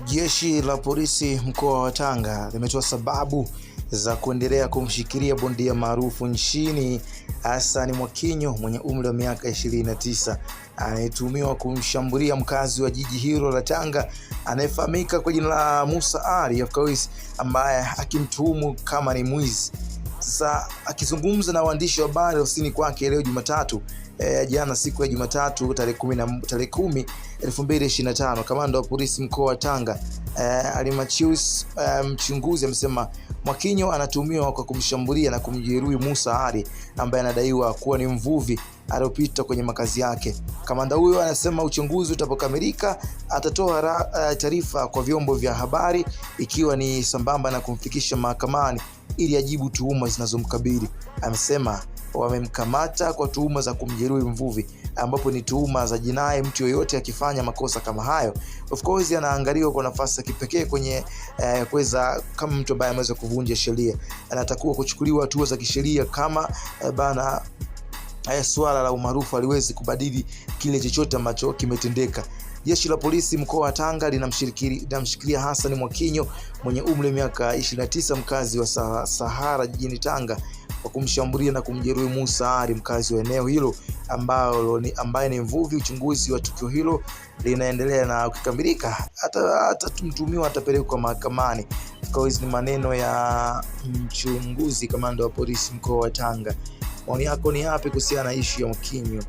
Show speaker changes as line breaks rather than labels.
Jeshi la polisi mkoa wa Tanga limetoa sababu za kuendelea kumshikilia bondia maarufu nchini Hassan Mwakinyo mwenye umri wa miaka 29 anayetuhumiwa kumshambulia mkazi wa jiji hilo la Tanga anayefahamika kwa jina la Musa Ali ambaye akimtuhumu kama ni mwizi. Sasa akizungumza na waandishi wa habari ofisini kwake leo Jumatatu, jana siku ya Jumatatu tarehe 10 2025, kamanda wa polisi mkoa wa Tanga Alimachius mchunguzi amesema Mwakinyo anatuhumiwa kwa kumshambulia na kumjeruhi Musa Ali ambaye anadaiwa kuwa ni mvuvi aliyopita kwenye makazi yake. Kamanda huyo anasema uchunguzi utapokamilika atatoa taarifa kwa vyombo vya habari ikiwa ni sambamba na kumfikisha mahakamani ili ajibu tuhuma zinazomkabili. Amesema wamemkamata kwa tuhuma za kumjeruhi mvuvi, ambapo ni tuhuma za jinai. Mtu yoyote akifanya makosa kama hayo, of course, anaangaliwa kwa nafasi ya kipekee kwenye kuweza, kama mtu ambaye ameweza kuvunja sheria, anatakiwa kuchukuliwa hatua za kisheria kama swala la umaarufu aliwezi kubadili kile chochote ambacho kimetendeka. Jeshi la polisi mkoa wa Tanga linamshikilia Hassan Mwakinyo mwenye umri wa miaka 29 mkazi wa Sahara jijini Tanga kwa kumshambulia na kumjeruhi Musa Ali mkazi wa eneo hilo ambaye ni mvuvi. Uchunguzi wa tukio hilo linaendelea na ukikamilika hata mtuhumiwa atapelekwa mahakamani. Kwa ni maneno ya mchunguzi kamanda wa polisi mkoa wa Tanga. Maoni yako ni yapi kuhusiana na issue ya Mwakinyo?